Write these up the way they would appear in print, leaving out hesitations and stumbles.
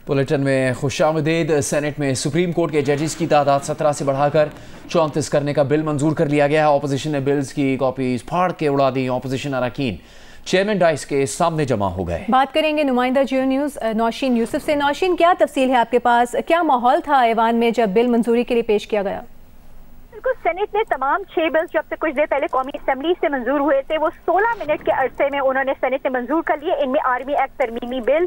Bulletin में खुशामदीद। Senate में supreme court के जजेस की तादाद 17 से बढ़ाकर 34 करने का बिल मंजूर कर लिया गया है। ऑपोजिशन ने बिल्स की कॉपीज फाड़ के उड़ा दी। ऑपोजिशन अरकान चेयरमैन डाइस के सामने जमा हो गए। बात करेंगे नुमाइंदा जियो न्यूज़ नौशीन यूसुफ से। नौशीन, क्या तफसील है आपके पास? क्या माहौल था ऐवान में जब बिल मंजूरी के लिए पेश किया गया? सेनेट ने तमाम 6 बिल्स जब से कुछ देर पहले कौमी असेंबली से मंजूर हुए थे वो 16 मिनट के अरसे में उन्होंने सेनेट ने मंजूर कर लिए। इनमें आर्मी एक्ट तरमीमी बिल,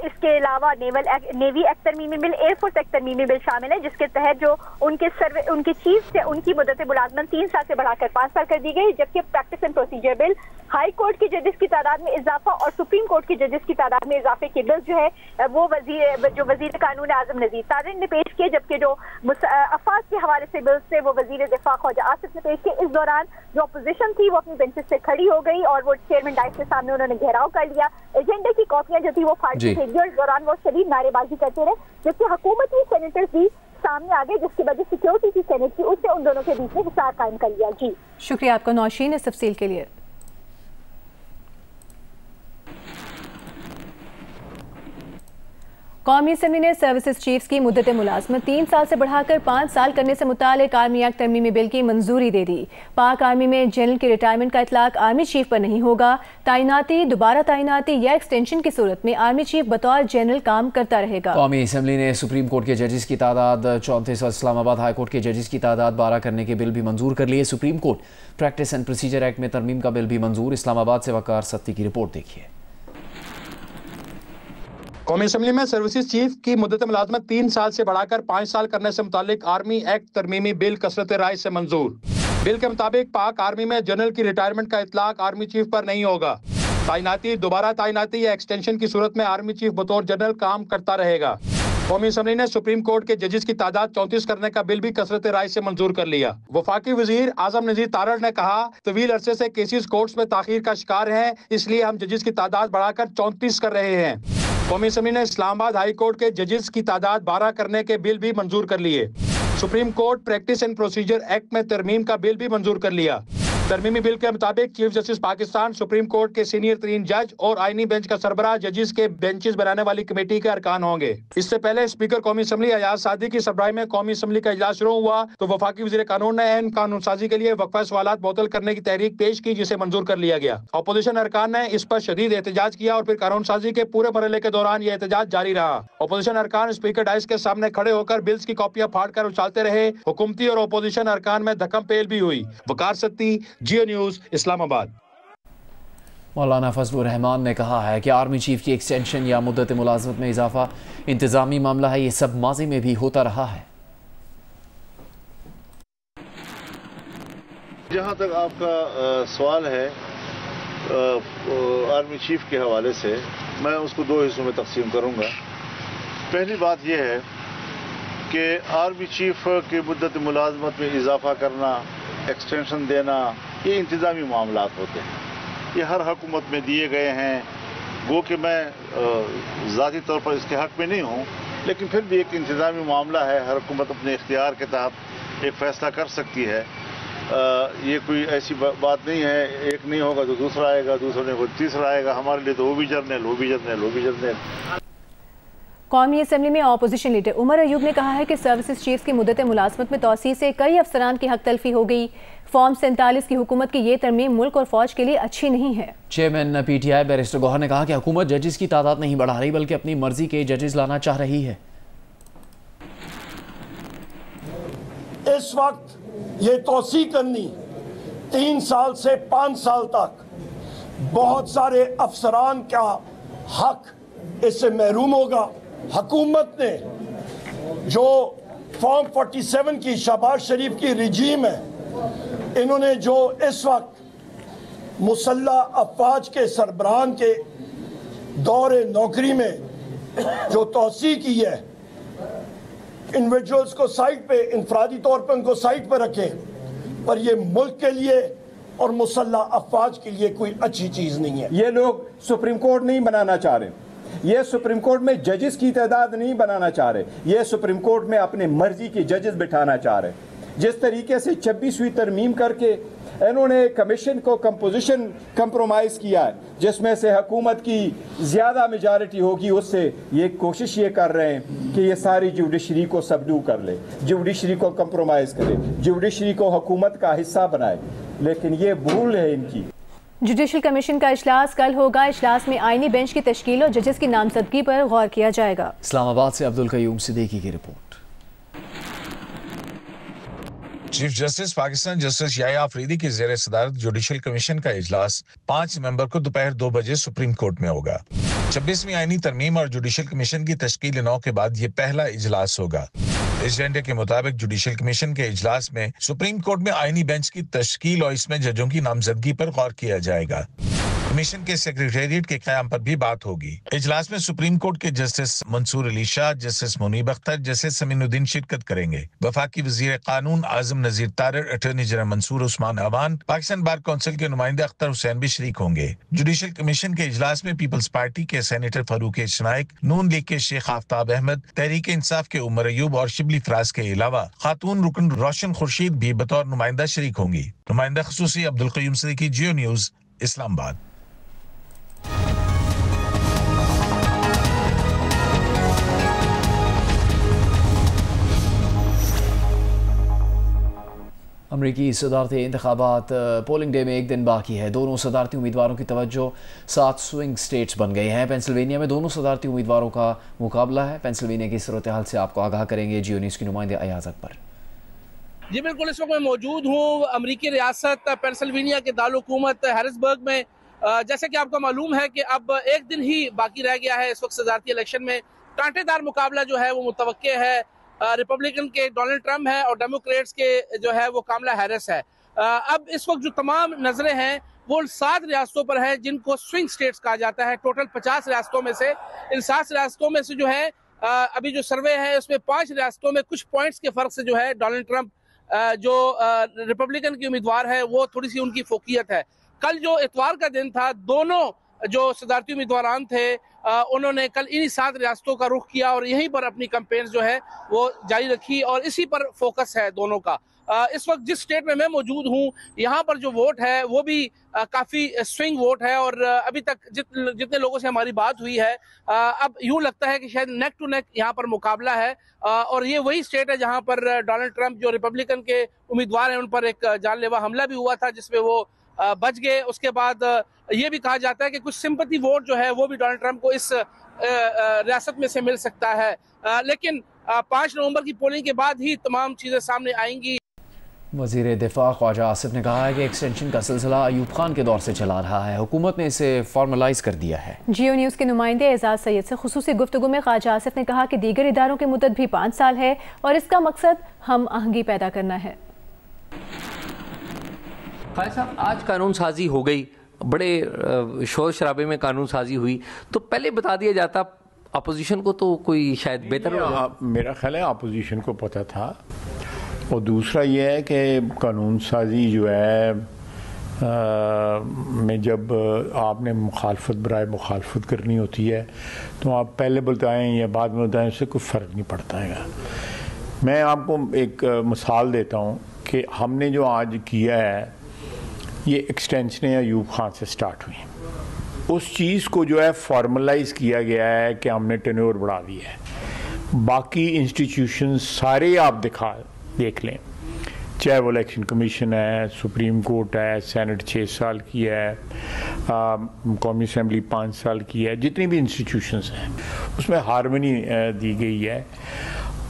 इसके अलावा नेवी एक्ट तरमीमी बिल, एयरफोर्स एक्ट तरमीमी बिल शामिल है, जिसके तहत जो उनके चीफ से उनकी मुद्दत मुलाजमत 3 साल से बढ़ाकर 5 साल कर दी गई। जबकि practice and procedure bill, high court के जजेस की तादाद में इजाफा और सुप्रीम कोर्ट के जजेस की तादाद में इजाफे के बिल जो है वो वजीर कानून आजम नजीर तारिन ने पेश किए। जबकि जो अफवाज के हवाले से बिल्स थे वो वजीर दिफा ख्वाजा आसिफ ने पेश किए। इस दौरान जो अपोजिशन थी वो अपनी बेंचेस से खड़ी हो गई और वो चेयरमैन डाइस के सामने उन्होंने घेराव कर लिया। एजेंडे की कॉपियां जो थी वो फाड़ती थी और इस दौरान वो शदीद नारेबाजी करते रहे। जबकि हुकूमती सेनेटर्स भी सामने आ गए, जिसकी वजह सिक्योरिटी थी सेनेट की, उससे उन दोनों के बीच में हिसार कायम कर लिया। जी शुक्रिया आपका नौशीन इस तफसील के लिए। कौमी असेंबली ने सर्विसेज चीफ्स की मुद्दत मुलाजमत 3 साल से बढ़ाकर 5 साल करने से मुतालिक आर्मी एक्ट तरमीमी बिल की मंजूरी दे दी। पाक आर्मी में जनरल की रिटायरमेंट का इतलाक आर्मी चीफ पर नहीं होगा। तैनाती, दोबारा तैनाती या एक्सटेंशन की सूरत में आर्मी चीफ बतौर जनरल काम करता रहेगा। कौमी असेंबली ने सुप्रीम कोर्ट के जजेस की तादाद 34 और इस्लामाबाद हाई कोर्ट के जजेस की तादाद 12 करने के बिल भी मंजूर कर लिए। Supreme court practice and procedure act में तरमीम का बिल भी मंजूर। इस्लामाबाद से वकार सत्ती की रिपोर्ट देखिए। कौमी असेंबली में सर्विसेज चीफ की मुद्दत मुलाजमत 3 साल से बढ़ाकर 5 साल करने से मुतालिक आर्मी एक्ट तरमीमी बिल कसरत राय से मंजूर। बिल के मुताबिक पाक आर्मी में जनरल की रिटायरमेंट का इतलाक आर्मी चीफ पर नहीं होगा। तैनाती, दोबारा तैनाती या एक्सटेंशन की सूरत में आर्मी चीफ बतौर जनरल काम करता रहेगा। कौमी असेंबली ने सुप्रीम कोर्ट के जजेस की तादाद 34 करने का बिल भी कसरत राय से मंजूर कर लिया। वफाकी वजीर आजम नजीर तारड़ ने कहा, तवील अरसे से केसेस कोर्ट्स में ताखीर का शिकार हैं, इसलिए हम जजेस की तादाद बढ़ाकर 34 कर रहे हैं। कौमी असेंबली ने इस्लामाबाद हाई कोर्ट के जजेस की तादाद 12 करने के बिल भी मंजूर कर लिए। Supreme court practice and procedure act में तरमीम का बिल भी मंजूर कर लिया। तरमीमी बिल के मुताबिक chief justice Pakistan, supreme court के सीनियर तरीन जज और आईनी बेंच का सरबराह जजेस के बेंचेस बनाने वाली कमेटी के अरकान होंगे। इससे पहले स्पीकर कौमी असेंबली अयाज सादी की सरबराही में कौमी असेंबली का इजलास शुरू हुआ तो वफाकी वजीर कानून ने अहम कानून साजी के लिए वक्फा सवालात मुअत्तल करने की तहरीक पेश की, जिसे मंजूर कर लिया गया। अपोजिशन अरकान ने इस पर शदीद एहतजाज किया और फिर कानून साजी के पूरे मरहले के दौरान यह एहतजाज जारी रहा। अपोजिशन अरकान स्पीकर डाइस के सामने खड़े होकर बिल्स की कॉपियां फाड़ कर उछालते रहे। हुकूमती और अपोजिशन अरकान में धक्कम पेल भी हुई। वकार सत्ती, जियो न्यूज, इस्लामाबाद। मौलाना फजलुर रहमान ने कहा है कि आर्मी चीफ की एक्सटेंशन या मुद्दत मुलाजमत में इजाफा इंतजामी मामला है, ये सब माजी में भी होता रहा है। जहाँ तक आपका सवाल है आर्मी चीफ के हवाले से, मैं उसको 2 हिस्सों में तकसीम करूँगा। पहली बात यह है कि आर्मी चीफ की मुद्दत मुलाजमत में इजाफा करना, एक्सटेंशन देना, ये इंतज़ामी मामलात होते हैं। ये हर हुकूमत में दिए गए हैं। गो कि मैं ज़ाती तौर पर इसके हक़ में नहीं हूँ, लेकिन फिर भी एक इंतज़ामी मामला है। हर हुकूमत अपने इख्तियार के तहत एक फ़ैसला कर सकती है। ये कोई ऐसी बात नहीं है, एक नहीं होगा तो दूसरा आएगा, दूसरा नहीं होगा तीसरा आएगा। हमारे लिए तो वो भी जर्नल, वो भी जर्नल, वो भी जर्नल। कौमी असेंबली में अपोजिशन लीडर उमर अयूब ने कहा है कि सर्विसेज चीफ की मुद्दत मुलाजमत में तोसी से कई अफसरान की हक तलफी हो गई। फॉर्म 47 की हुकूमत की ये तरमीम मुल्क और फौज के लिए अच्छी नहीं है। चेयरमैन पीटीआई बैरिस्टर गौहर ने कहा कि हुकूमत जजेस की तादाद नहीं बढ़ा रही बल्कि अपनी मर्जी के जजेस लाना चाह रही है। इस वक्त ये तोसी करनी 3 साल से 5 साल तक बहुत सारे अफसरान का हक इससे महरूम होगा। हुकूमत ने जो फॉर्म 47 की शहबाज शरीफ की रिजीम है, इन्होंने जो इस वक्त मुसल्लह अफवाज के सरबराहान के दौरे नौकरी में जो तोसी की है, इंडिविजुअल्स को साइड पे, इनफरादी तौर पे उनको साइड पे रखें, पर ये मुल्क के लिए और मुसल्लह अफवाज के लिए कोई अच्छी चीज़ नहीं है। ये लोग सुप्रीम कोर्ट नहीं बनाना चाह रहे, ये सुप्रीम कोर्ट में जजेस की तादाद नहीं बनाना चाह रहे, ये सुप्रीम कोर्ट में अपने मर्जी के जजेस बिठाना चाह रहे। जिस तरीके से 26वीं तरमीम करके इन्होंने कमीशन को कंपोजिशन कंप्रोमाइज़ किया है, जिसमें से हुकूमत की ज़्यादा मेजॉरिटी होगी, उससे ये कोशिश ये कर रहे हैं कि ये सारी जुडिशरी को सबडू कर ले, जुडिशरी को कंप्रोमाइज़ करे, जुडिशरी को हुकूमत का हिस्सा बनाए, लेकिन ये भूल है इनकी। जुडिशल कमीशन का इजलास कल होगा। इजलास में आईनी बेंच की तश्कील और जजेस की नामजदगी पर गौर किया जाएगा। इस्लामाबाद से अब्दुल कयूम सिद्दीकी की report. Chief justice Pakistan justice Yahya Afridi की ज़ेर सदारत जुडिशल कमीशन का इजलास 5 नवंबर को दोपहर 2 बजे सुप्रीम कोर्ट में होगा। 26वीं आईनी तरमीम और जुडिशल कमीशन की तश्कील 9 के बाद ये पहला इजलास होगा। एजेंडे के मुताबिक जुडिशल कमीशन के इजलास में सुप्रीम कोर्ट में आईनी बेंच की तश्कील और इसमें जजों की नामजदगी पर गौर किया जाएगा। कमीशन के सेक्रेटेरिएट के क़याम पर भी बात होगी। इजलास में सुप्रीम कोर्ट के justice Mansoor Ali Shah, justice Munib Akhtar, justice Saminuddin शिरकत करेंगे। वफाकी वजीर कानून आजम Nazir Tarar, attorney general Mansoor Usman Awan, Pakistan bar council के नुमाइंदे अख्तर हुसैन भी शरीक होंगे। जुडिशल कमीशन के इजलास में पीपल्स पार्टी के सेनेटर फारूक शनाइक, नून लीग के शेख आफ्ताब अहमद, तहरीक इंसाफ के उमर अयूब और शिबली फराज के अलावा खातून रुकन रोशन खुर्शीद भी बतौर नुमाइंदा शरीक होंगी। नुमाइंदा खसूसी अब्दुल कयूम सिद्दीकी, जियो न्यूज, इस्लामाबाद। अमरीकी सदारती इंतखाबात पोलिंग डे में एक दिन बाकी है। दोनों सदारती उम्मीदवारों की तवज्जो 7 स्विंग स्टेट्स बन गए हैं। पेंसिल्वेनिया में दोनों सदारती उम्मीदवारों का मुकाबला है। पेंसिल्वेनिया की सूरत हाल से आपको आगाह करेंगे जियो न्यूज़ की नुमाइंदे अयाज अकबर। जी बिल्कुल, इस वक्त मैं मौजूद हूँ अमरीकी रियासत पेंसिल्वेनिया के दारुल-हुकूमत हैरिसबर्ग में। जैसे कि आपको मालूम है कि अब एक दिन ही बाकी रह गया है। इस वक्त सदारती इलेक्शन में कांटेदार मुकाबला जो है वो मुतवक्के है। रिपब्लिकन के डोनाल्ड ट्रंप है और डेमोक्रेट्स के जो है वो कामला हैरिस है। अब इस वक्त जो तमाम नजरें हैं वो 7 रियासतों पर है जिनको स्विंग स्टेट्स कहा जाता है। टोटल 50 रियासतों में से इन 7 रियासतों में से जो है अभी जो सर्वे है उसमें 5 रियासतों में कुछ पॉइंट्स के फर्क से जो है डोनाल्ड ट्रंप जो रिपब्लिकन की उम्मीदवार है वो थोड़ी सी उनकी फोकियत है। कल जो इतवार का दिन था, दोनों जो सदारती उम्मीदवार थे उन्होंने कल इन्हीं 7 रियासतों का रुख किया और यहीं पर अपनी कैंपेन्स जो है वो जारी रखी और इसी पर फोकस है दोनों का। इस वक्त जिस स्टेट में मैं मौजूद हूँ यहाँ पर जो वोट है वो भी काफ़ी स्विंग वोट है और अभी तक जितने लोगों से हमारी बात हुई है अब यूँ लगता है कि शायद नेक टू नेक यहाँ पर मुकाबला है। और ये वही स्टेट है जहाँ पर डोनाल्ड ट्रंप जो रिपब्लिकन के उम्मीदवार हैं उन पर एक जानलेवा हमला भी हुआ था जिसमें वो बच गए। उसके बाद ये भी कहा जाता है कि कुछ सिंपैथी वोट जो है वो भी डोनाल्ड ट्रंप को इस रियासत में से मिल सकता है। लेकिन 5 नवंबर की पोलिंग के बाद ही तमाम चीज़ें सामने आएंगी। वज़ीर दिफा ख्वाजा आसिफ ने कहा है कि एक्सटेंशन का सिलसिला अयूब खान के दौर से चला रहा है। हुकूमत ने इसे फॉर्मलाइज कर दिया है। जियो न्यूज़ के नुमाइंदे एजाज सैयद से खुसूसी गुफ्तगू में ख्वाजा आसिफ ने कहा कि दीगर इदारों की मुद्दत भी 5 साल है और इसका मकसद हम आहंगी पैदा करना है। खालिद साहब, आज कानून साजी हो गई, बड़े शोर शराबे में कानून साजी हुई, तो पहले बता दिया जाता अपोजिशन को तो कोई शायद बेहतर होगा। मेरा ख्याल है अपोजिशन को पता था। और दूसरा ये है कि कानून साजी जो है में जब आपने मुखालफत बराए मुखालफत करनी होती है तो आप पहले बताएं या बाद में बताएं, उससे कोई फ़र्क नहीं पड़ता है। मैं आपको एक मिसाल देता हूँ कि हमने जो आज किया है ये एक्सटेंशन अयूब खान से स्टार्ट हुई। उस चीज़ को जो है फॉर्मलाइज किया गया है कि हमने टेन्योर बढ़ा दिया है। बाकी इंस्टीट्यूशन सारे आप देख लें, चाहे वो इलेक्शन कमीशन है, सुप्रीम कोर्ट है, सेनेट 6 साल की है, कौमी असम्बली 5 साल की है, जितनी भी इंस्टीट्यूशंस हैं उसमें हारमनी दी गई है।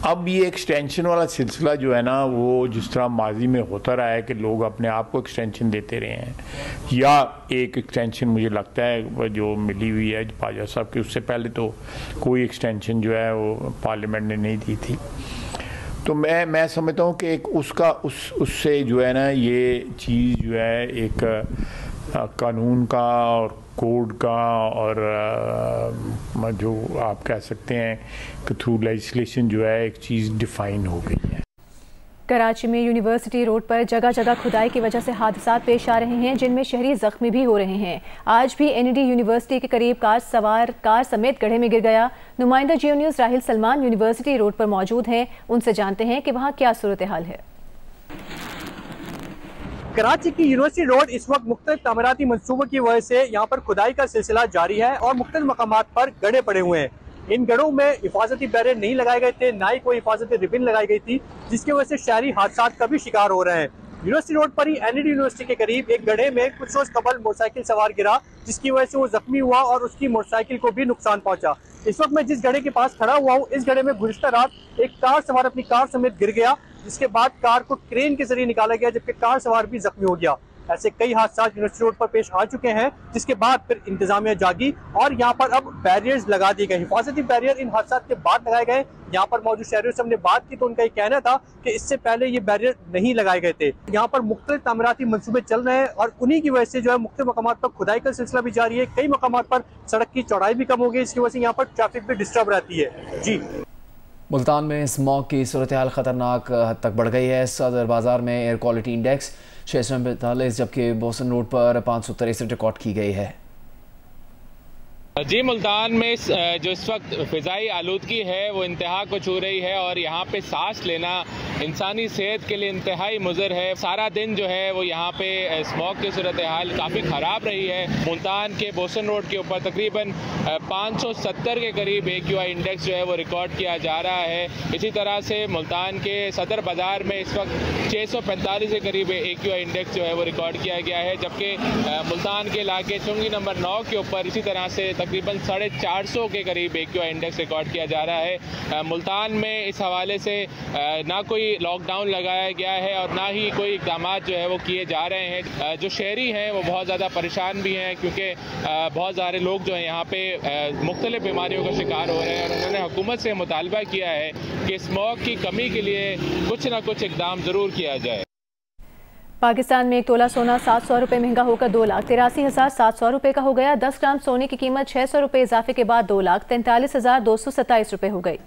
अब ये एक्सटेंशन वाला सिलसिला जो है ना वो जिस तरह माजी में होता रहा है कि लोग अपने आप को एक्सटेंशन देते रहे हैं, या एक एक्सटेंशन मुझे लगता है जो मिली हुई है ख्वाजा साहब की, उससे पहले तो कोई एक्सटेंशन जो है वो पार्लियामेंट ने नहीं दी थी। तो मैं समझता हूँ कि एक उससे जो है ना ये चीज़ जो है एक कानून का और कोड का और जो आप कह सकते हैं कि थ्रू लेजिस्लेशन जो है एक चीज़ डिफाइन हो गई है। कराची में यूनिवर्सिटी रोड पर जगह जगह खुदाई की वजह से हादसा पेश आ रहे हैं जिनमें शहरी जख्मी भी हो रहे हैं। आज भी एनईडी यूनिवर्सिटी के करीब कार समेत गड्ढे में गिर गया। नुमाइंदा Geo news Raheel Salman university road पर मौजूद हैं, उनसे जानते हैं कि वहाँ क्या सूरत हाल है। कराची की यूनिवर्सिटी रोड इस वक्त मुख्तलिफ तामीराती मंसूबों की वजह से यहाँ पर खुदाई का सिलसिला जारी है और मुख्तलिफ मकामात पर गड्ढे पड़े हुए हैं। इन गढ़ों में हिफाजती बैरियर नहीं लगाए गए थे, ना ही कोई हिफाजती रिबन लगाई गई थी, जिसकी वजह से शहरी हादसा का भी शिकार हो रहे हैं। यूनिवर्सिटी रोड पर ही एनईडी यूनिवर्सिटी के करीब एक गड्ढे में कुछ रोज कबल मोटरसाइकिल सवार गिरा, जिसकी वजह से वो जख्मी हुआ और उसकी मोटरसाइकिल को भी नुकसान पहुंचा। इस वक्त मैं जिस गड्ढे के पास खड़ा हुआ हूँ, इस गड्ढे में गुज़िश्ता रात एक कार सवार अपनी कार समेत गिर गया, जिसके बाद कार को क्रेन के जरिए निकाला गया, जबकि कार सवार भी जख्मी हो गया। ऐसे कई हादसा यूनिवर्सिटी रोड पर पेश आ चुके हैं, जिसके बाद फिर इंतजामिया जागी और यहाँ पर अब बैरियर्स लगा दिए गए। हिफाजती बैरियर इन हादसा के बाद लगाए गए। यहाँ पर मौजूद शहरियों से हमने बात की तो उनका ये कहना था कि इससे पहले ये बैरियर नहीं लगाए गए थे। यहाँ पर मुख्तलिफ तामीराती मंसूबे चल रहे हैं और उन्हीं की वजह से जो है मुख्तलिफ मकामात पर खुदाई का सिलसिला भी जारी है। कई मकामात पर सड़क की चौड़ाई भी कम हो गई, इसकी वजह से यहाँ पर ट्रैफिक भी डिस्टर्ब रहती है। जी, मुल्तान में स्मॉग की सूरत हाल खतरनाक हद तक बढ़ गई है। सदर बाजार में एयर क्वालिटी इंडेक्स 645, जबकि बोसन रोड पर 563 रिकॉर्ड की गई है। जी, मुल्तान में जो इस वक्त फ़िज़ाई आलूदगी है वो इंतहा को छू रही है और यहाँ पे सांस लेना इंसानी सेहत के लिए इंतहाई मुज़र है। सारा दिन जो है वो यहाँ पे स्मॉग की सूरत हाल काफ़ी ख़राब रही है। मुल्तान के बोसन रोड के ऊपर तकरीबन 570 के करीब AQI इंडेक्स जो है वो रिकॉर्ड किया जा रहा है। इसी तरह से मुल्तान के सदर बाज़ार में इस वक्त 645 के करीब AQI इंडेक्स जो है वो रिकॉर्ड किया गया है, जबकि मुल्तान के इलाके चुंगी नंबर 9 के ऊपर इसी तरह से तकरीबन 450 के करीब AQI इंडेक्स रिकॉर्ड किया जा रहा है। मुल्तान में इस हवाले से ना कोई लॉकडाउन लगाया गया है और ना ही कोई इक़दाम जो है वो किए जा रहे हैं। जो शहरी हैं वो बहुत ज़्यादा परेशान भी हैं, क्योंकि बहुत सारे लोग जो हैं यहाँ पे मुख्तलिफ बीमारियों का शिकार हो रहे हैं और उन्होंने हुकूमत से मुतालबा किया है कि स्मॉग की कमी के लिए कुछ ना कुछ इक़दाम ज़रूर किया जाए। पाकिस्तान में 1 तोला सोना 700 रुपये महंगा होकर 2,83,700 रुपये का हो गया। 10 ग्राम सोने की कीमत 600 रुपये इजाफे के बाद 2,43,227 रुपये हो गई।